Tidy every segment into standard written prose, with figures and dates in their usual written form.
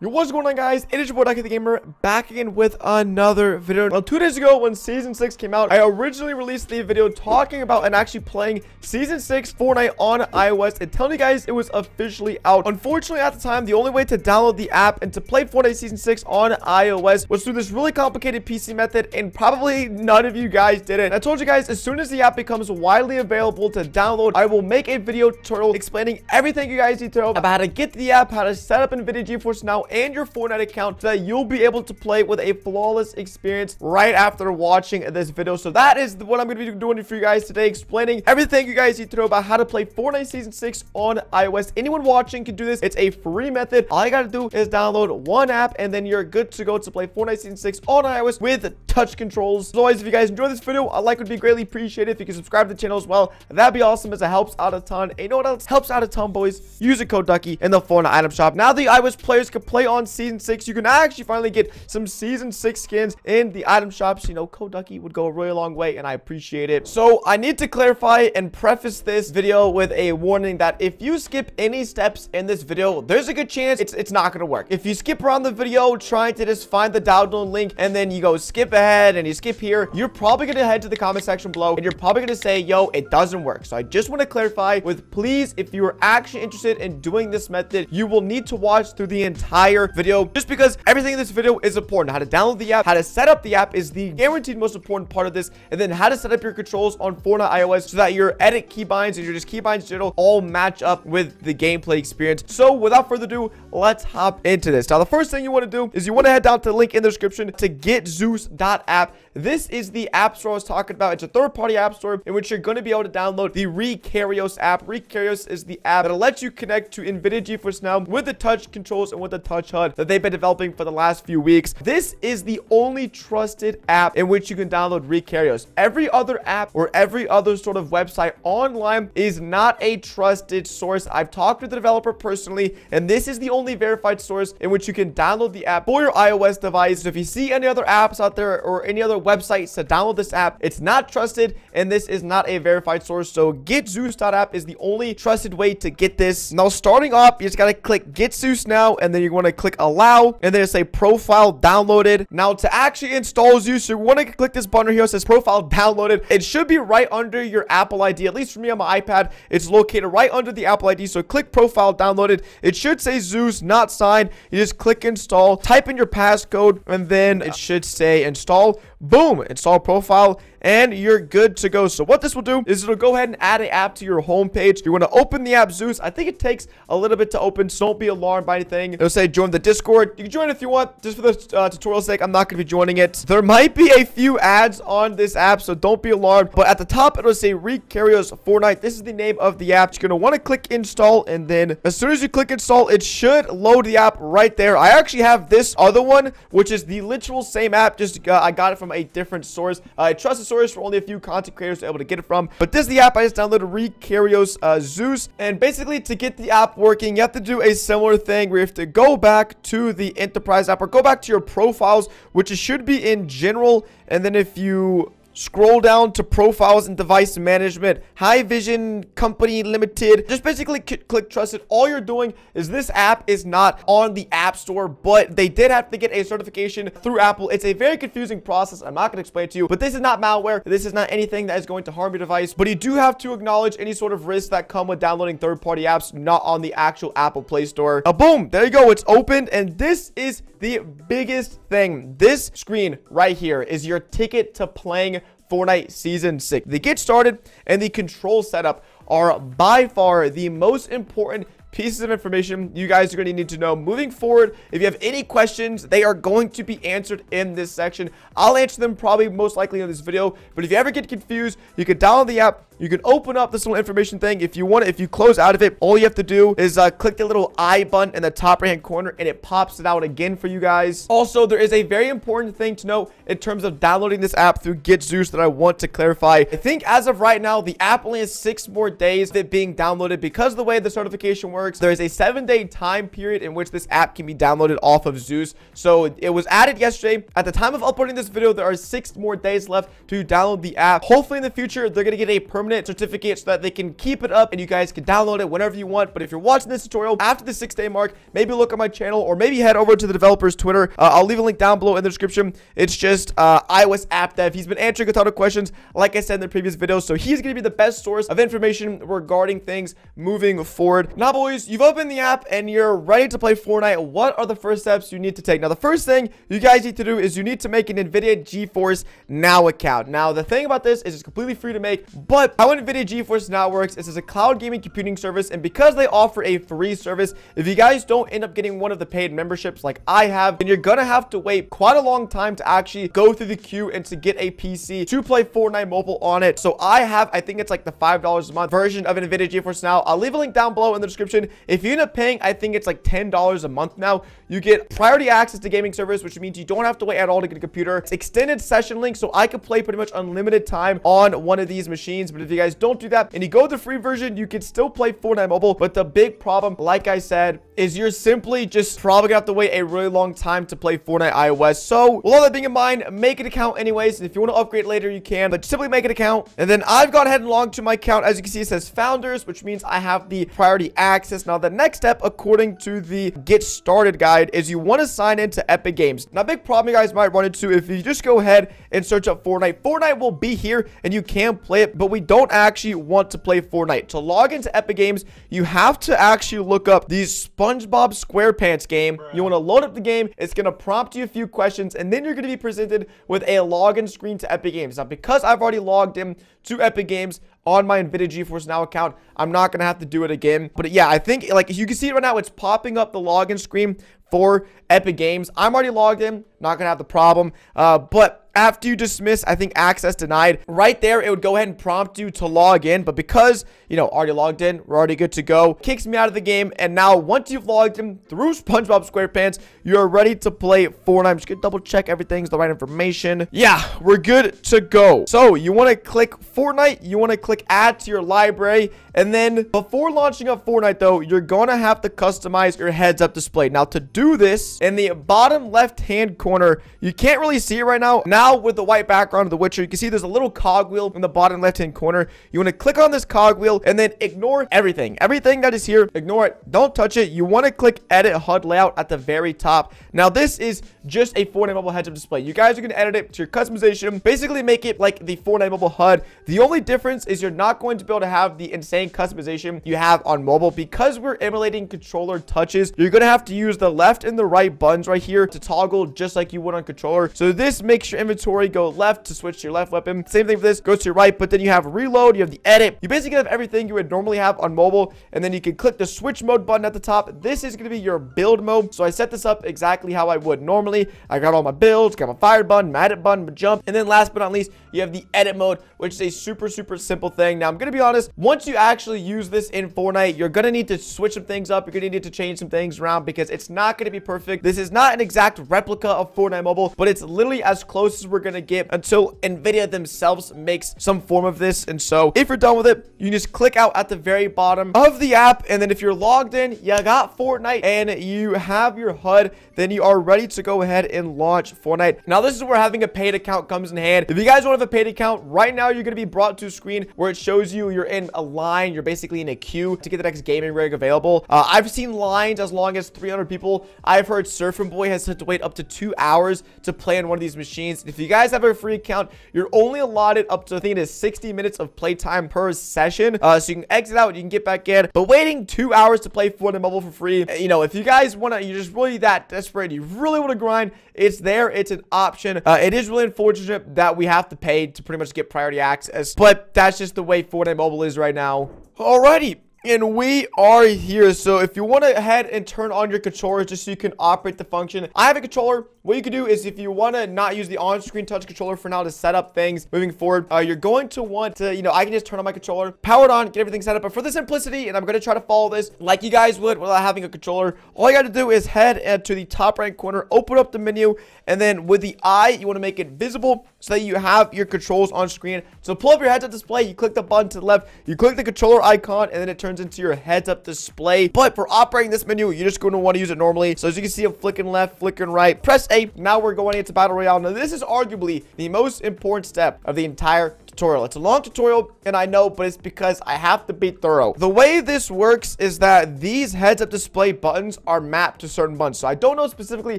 Yo, what's going on, guys? It is your boy DuckyTheGamer back again with another video. Well, 2 days ago when Season 6 came out, I originally released the video talking about and actually playing Season 6 Fortnite on iOS and telling you guys it was officially out. Unfortunately, at the time, the only way to download the app and to play Fortnite Season 6 on iOS was through this really complicated PC method, and probably none of you guys did it. And I told you guys, as soon as the app becomes widely available to download, I will make a video tutorial explaining everything you guys need to know about how to get the app, how to set up Nvidia Geforce now, and your Fortnite account so that you'll be able to play with a flawless experience right after watching this video. So that is what I'm going to be doing for you guys today, explaining everything you guys need to know about how to play Fortnite Season 6 on iOS. Anyone watching can do this. It's a free method. All you got to do is download one app and then you're good to go to play Fortnite Season 6 on iOS with touch controls. As always, if you guys enjoy this video, a like would be greatly appreciated. If you can subscribe to the channel as well, that'd be awesome, as it helps out a ton. And you know what else helps out a ton, boys? Use the code Ducky in the Fortnite item shop. Now the iOS players can play on Season 6. You can actually finally get some Season 6 skins in the item shops. You know, code Ducky would go a really long way, and I appreciate it. So I need to clarify and preface this video with a warning that if you skip any steps in this video, there's a good chance it's not going to work. If you skip around the video trying to just find the download link and then you go skip ahead and you skip here, you're probably going to head to the comment section below and you're probably going to say, yo, it doesn't work. So I just want to clarify with, please, if you are actually interested in doing this method, you will need to watch through the entire video, just because everything in this video is important. How to download the app, how to set up the app is the guaranteed most important part of this, and then how to set up your controls on Fortnite iOS so that your edit keybinds and your just keybinds general all match up with the gameplay experience. So without further ado, let's hop into this. Now the first thing you want to do is you want to head down to the link in the description to getzeus.app. This is the app store I was talking about. It's a third-party app store in which you're going to be able to download the Geforce app. Geforce is the app that'll let you connect to Nvidia Geforce now with the touch controls and with the touch HUD that they've been developing for the last few weeks. This is the only trusted app in which you can download Geforce. Every other app or every other sort of website online is not a trusted source. I've talked with the developer personally, and this is the only verified source in which you can download the app for your iOS device. So if you see any other apps out there or any other websites to download this app, it's not trusted, and this is not a verified source. So getzeus.app is the only trusted way to get this. Now starting off, you just got to click Get Zeus Now, and then you want to click Allow, and then say Profile Downloaded. Now to actually install Zeus, you want to click this button here. It says Profile Downloaded. It should be right under your Apple ID. At least for me on my iPad, it's located right under the Apple ID. So click Profile Downloaded. It should say Zeus not signed. You just click Install, type in your passcode, and then it should say Install. Boom, install profile, and you're good to go. So what this will do is it'll go ahead and add an app to your home page. You want to open the app Zeus. I think it takes a little bit to open, so don't be alarmed by anything. It'll say join the Discord. You can join if you want. Just for the tutorial sake, I'm not going to be joining it. There might be a few ads on this app, so don't be alarmed. But at the top, it'll say Geforce Fortnite. This is the name of the app. You're going to want to click install, and then as soon as you click install, it should load the app right there. I actually have this other one, which is the literal same app. Just I got it from a different source. I trust the source for only a few content creators to be able to get it from, but this is the app I just downloaded, Geforce Zeus. And basically, to get the app working, you have to do a similar thing where you have to go back to the enterprise app or go back to your profiles, which should be in general, and then if you scroll down to profiles and device management, high vision company limited, just basically click trusted. All you're doing is this app is not on the app store, but they did have to get a certification through Apple. It's a very confusing process. I'm not going to explain it to you, but this is not malware. This is not anything that is going to harm your device, but you do have to acknowledge any sort of risks that come with downloading third-party apps not on the actual Apple Play Store. Boom, there you go. It's opened, and this is the biggest thing. This screen right here is your ticket to playing Fortnite Season 6. The get started and the control setup are by far the most important pieces of information you guys are going to need to know moving forward. If you have any questions, they are going to be answered in this section. I'll answer them probably most likely in this video, but if you ever get confused, you can download the app. You can open up this little information thing. If you want it, if you close out of it, all you have to do is click the little I button in the top right hand corner, and it pops it out again for you guys. Also, there is a very important thing to know in terms of downloading this app through GetZeus that I want to clarify. I think as of right now, the app only has 6 more days of it being downloaded because of the way the certification works. works. There is a 7-day time period in which this app can be downloaded off of Zeus. So it was added yesterday. At the time of uploading this video, there are 6 more days left to download the app. Hopefully in the future, they're going to get a permanent certificate so that they can keep it up and you guys can download it whenever you want. But if you're watching this tutorial after the 6-day mark, maybe look at my channel or maybe head over to the developer's Twitter. I'll leave a link down below in the description. It's just iOS app dev. He's been answering a ton of questions, like I said in the previous video. So he's going to be the best source of information regarding things moving forward. Now, boys, you've opened the app and you're ready to play Fortnite. What are the first steps you need to take? Now, the first thing you guys need to do is you need to make an Nvidia Geforce Now account. Now, the thing about this is it's completely free to make, but how Nvidia Geforce Now works is it's a cloud gaming computing service, and because they offer a free service, if you guys don't end up getting one of the paid memberships like I have, then you're gonna have to wait quite a long time to actually go through the queue and to get a PC to play Fortnite mobile on it. So I think it's like the $5 a month version of Nvidia Geforce Now. I'll leave a link down below in the description. If you end up paying, I think it's like $10 a month now, you get priority access to gaming service, which means you don't have to wait at all to get a computer. It's extended session link, so I could play pretty much unlimited time on one of these machines. But if you guys don't do that and you go the free version, you can still play Fortnite mobile. But the big problem, like I said, is you're simply just probably gonna have to wait a really long time to play Fortnite iOS. So with all that being in mind, make an account anyways. And if you want to upgrade later, you can, but simply make an account. And then I've gone ahead and logged to my account. As you can see, it says founders, which means I have the priority access. Now, the next step, according to the get started guide, is you want to sign into Epic Games. Now, big problem you guys might run into if you just go ahead and search up Fortnite. Fortnite will be here and you can play it, but we don't actually want to play Fortnite. To log into Epic Games, you have to actually look up the SpongeBob SquarePants game. You want to load up the game. It's going to prompt you a few questions, and then you're going to be presented with a login screen to Epic Games. Now, because I've already logged in to Epic Games on my Nvidia Geforce Now account, I'm not going to have to do it again. But yeah, I think, like, you can see it right now, it's popping up the login screen for Epic Games. I'm already logged in, not going to have the problem. But after you dismiss, I think access denied, right there, it would go ahead and prompt you to log in. But because, you know, already logged in, we're already good to go. Kicks me out of the game. And now once you've logged in through SpongeBob SquarePants, you're ready to play Fortnite. I'm just going to double check everything's the right information. Yeah, we're good to go. So you want to click Fortnite. You want to click add to your library. And then before launching up Fortnite, though, you're going to have to customize your heads-up display. Now, to do this, in the bottom left-hand corner, you can't really see it right now. Now, with the white background of The Witcher, you can see there's a little cogwheel in the bottom left-hand corner. You want to click on this cogwheel and then ignore everything. Everything that is here, ignore it. Don't touch it. You want to click Edit HUD Layout at the very top. Now, this is just a Fortnite mobile heads-up display. You guys are going to edit it to your customization. Basically, make it like the Fortnite mobile HUD. The only difference is you're not going to be able to have the insane customization you have on mobile. Because we're emulating controller touches, you're going to have to use the left and the right buttons right here to toggle just like you would on controller. So this makes your inventory go left to switch to your left weapon. Same thing for this, goes to your right, but then you have reload, you have the edit. You basically have everything you would normally have on mobile, and then you can click the switch mode button at the top. This is going to be your build mode. So I set this up exactly how I would normally. I got all my builds, got my fire button, my edit button, my jump, and then last but not least, you have the edit mode, which is a super simple thing. Now, I'm going to be honest, once you actually use this in Fortnite, you're going to need to switch some things up. You're going to need to change some things around because it's not going to be perfect. This is not an exact replica of Fortnite mobile, but it's literally as close as we're going to get until Nvidia themselves makes some form of this. And so if you're done with it, you just click out at the very bottom of the app. And then if you're logged in, you got Fortnite and you have your HUD, then you are ready to go ahead and launch Fortnite. Now, this is where having a paid account comes in hand. If you guys don't have a paid account, right now you're going to be brought to a screen where it shows you you're in a line. You're basically in a queue to get the next gaming rig available. I've seen lines as long as 300 people. I've heard Surfing Boy has had to wait up to 2 hours to play on one of these machines. If you guys have a free account, you're only allotted up to, I think it is 60 minutes of playtime per session. So you can exit out, you can get back in. But waiting 2 hours to play Fortnite mobile for free, you know, if you guys want to, you're just really that desperate, you really want to grind, it's there, it's an option. It is really unfortunate that we have to pay to pretty much get priority access, but that's just the way Fortnite mobile is right now. Alrighty. And we are here. So if you want to head and turn on your controller just so you can operate the function, I have a controller. What you can do is if you want to not use the on-screen touch controller for now to set up things moving forward, you're going to want to, you know, I can just turn on my controller, power it on, get everything set up. But for the simplicity, and I'm going to try to follow this like you guys would without having a controller, all you got to do is head to the top right corner, open up the menu, and then with the eye, you want to make it visible so that you have your controls on screen. So pull up your heads-up display, you click the button to the left, you click the controller icon, and then it turns turns into your heads-up display. But for operating this menu, you're just going to want to use it normally. So as you can see, I'm flicking left, flicking right. Press A. Now we're going into Battle Royale. Now this is arguably the most important step of the entire tutorial. It's a long tutorial, and I know, but it's because I have to be thorough. The way this works is that these heads-up display buttons are mapped to certain buttons. So I don't know specifically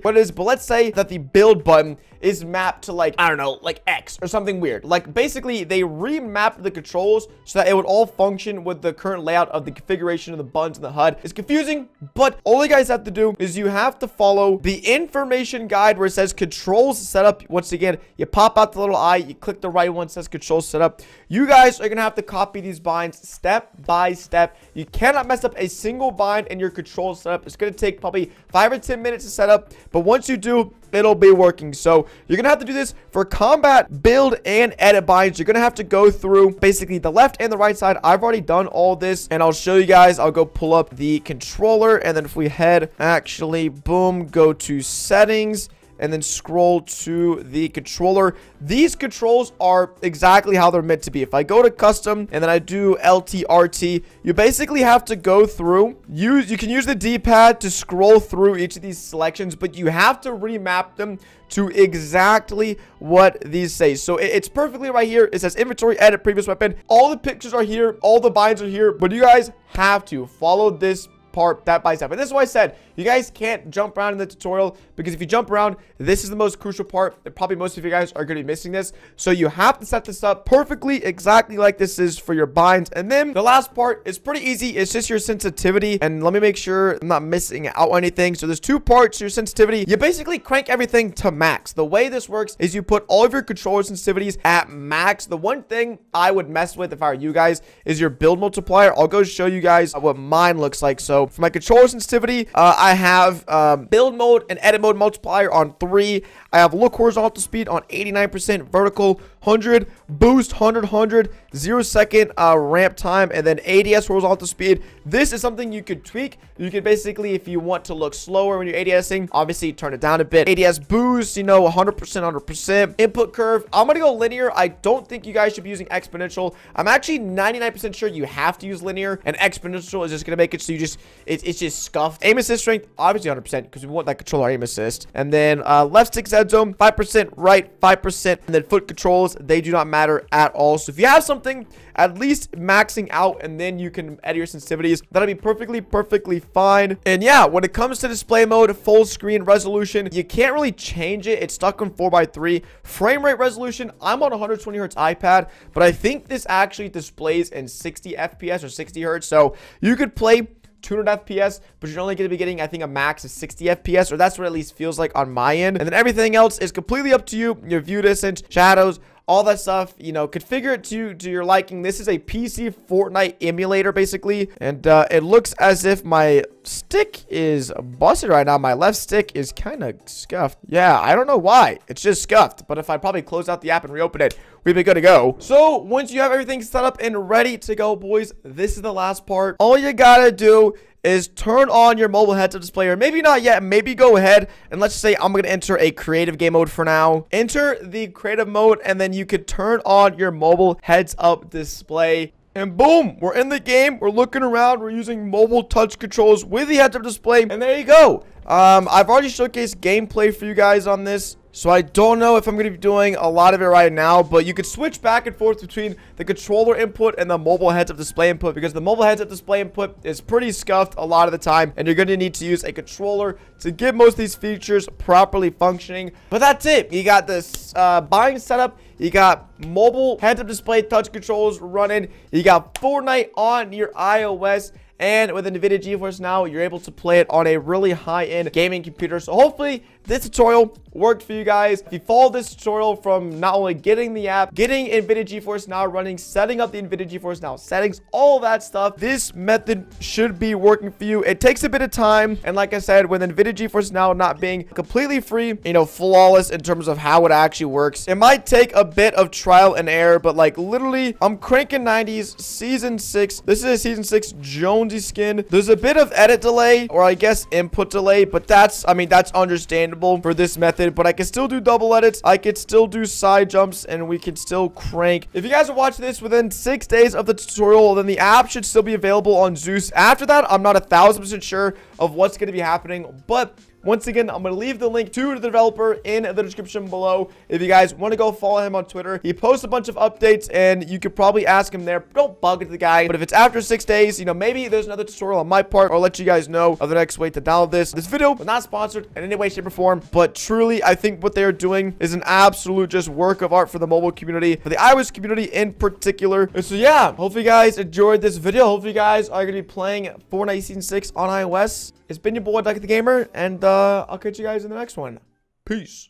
what it is, but let's say that the build button is mapped to, like, I don't know, like X or something weird. Like, basically, they remapped the controls so that it would all function with the current layout of the configuration of the buttons in the HUD. It's confusing, but all you guys have to do is you have to follow the information guide where it says controls setup. Once again, you pop out the little eye, you click the right one, says controls setup. You guys are gonna have to copy these binds step by step. You cannot mess up a single bind in your control setup. It's gonna take probably 5 or 10 minutes to set up, but once you do, it'll be working. So you're gonna have to do this for combat, build, and edit binds. You're gonna have to go through basically the left and the right side. I've already done all this, and I'll show you guys. I'll go pull up the controller, and then if we head, actually, boom, go to settings, and then scroll to the controller. These controls are exactly how they're meant to be. If I go to custom and then I do LTRT, you basically have to go through. You can use the D-pad to scroll through each of these selections, but you have to remap them to exactly what these say. So it's perfectly right here. It says inventory, edit, previous weapon. All the pictures are here. All the binds are here, but you guys have to follow this part step by step. And this is why I said you guys can't jump around in the tutorial, because if you jump around, this is the most crucial part. Probably most of you guys are going to be missing this. So you have to set this up perfectly, exactly like this is for your binds. And then the last part is pretty easy. It's just your sensitivity. And let me make sure I'm not missing out on anything. So there's 2 parts to your sensitivity. You basically crank everything to max. The way this works is you put all of your controller sensitivities at max. The one thing I would mess with if I were you guys is your build multiplier. I'll go show you guys what mine looks like. So for my controller sensitivity, I have build mode and edit mode multiplier on 3. I have look horizontal speed on 89%, vertical 100, boost 100, 0 second ramp time, and then ADS horizontal speed. This is something you could tweak. You could basically, if you want to look slower when you're ADSing, obviously turn it down a bit. ADS boost, you know, 100%. Input curve, I'm gonna go linear. I don't think you guys should be using exponential. I'm actually 99% sure you have to use linear, and exponential is just gonna make it so you just it's just scuffed. Aim assist strength, obviously 100%, because we want that controller aim assist. And then left stick Z zone 5%, right 5%, and then foot controls, they do not matter at all. So if you have something at least maxing out, and then you can edit your sensitivities, that'll be perfectly fine. And yeah, when it comes to display mode, full screen resolution, you can't really change it. It's stuck on 4:3. Frame rate resolution, I'm on 120 hertz iPad, but I think this actually displays in 60 FPS or 60 hertz. So you could play 200 FPS, but you're only going to be getting, I think, a max of 60 FPS, or that's what it at least feels like on my end. And then everything else is completely up to you. Your view distance, shadows, all that stuff, you know, configure it to your liking. This is a PC Fortnite emulator, basically, and it looks as if my stick is busted right now. My left stick is kind of scuffed. Yeah, I don't know why. It's just scuffed, but if I probably close out the app and reopen it, we'd be good to go. So once you have everything set up and ready to go, boys, this is the last part. All you gotta do is turn on your mobile heads-up display, or maybe not yet. Maybe go ahead and let's just say I'm going to enter a creative game mode for now. Enter the creative mode, and then you could turn on your mobile heads-up display. And boom, we're in the game. We're looking around. We're using mobile touch controls with the heads-up display. And there you go. I've already showcased gameplay for you guys on this, so I don't know if I'm going to be doing a lot of it right now, but you could switch back and forth between the controller input and the mobile heads-up display input, because the mobile heads-up display input is pretty scuffed a lot of the time, and you're going to need to use a controller to get most of these features properly functioning. But that's it. You got this buying setup. You got mobile heads-up display touch controls running. You got Fortnite on your iOS. And with Nvidia Geforce now, you're able to play it on a really high-end gaming computer. So hopefully this tutorial worked for you guys. If you follow this tutorial from not only getting the app, getting Nvidia Geforce Now running, setting up the Nvidia Geforce Now settings, all that stuff, this method should be working for you. It takes a bit of time. And like I said, with Nvidia Geforce Now not being completely free, you know, flawless in terms of how it actually works, it might take a bit of trial and error, but like literally, I'm cranking 90s, season 6. This is a season 6 Jones Jonesy skin. There's a bit of edit delay, or I guess input delay, but that's, I mean, that's understandable for this method, but I can still do double edits. I could still do side jumps, and we can still crank. If you guys are watching this within 6 days of the tutorial, then the app should still be available on Zeus. After that, I'm not 1,000% sure of what's going to be happening, but once again, I'm going to leave the link to the developer in the description below. If you guys want to go follow him on Twitter, he posts a bunch of updates, and you could probably ask him there. Don't bug the guy, but if it's after 6 days, you know, maybe there's another tutorial on my part, or I'll let you guys know of the next way to download this. This video was not sponsored in any way, shape, or form, but truly, I think what they're doing is an absolute just work of art for the mobile community, for the iOS community in particular. And so yeah, hopefully you guys enjoyed this video. Hopefully you guys are going to be playing Fortnite Season 6 on iOS. It's been your boy, DuckyTheGamer, and I'll catch you guys in the next one. Peace.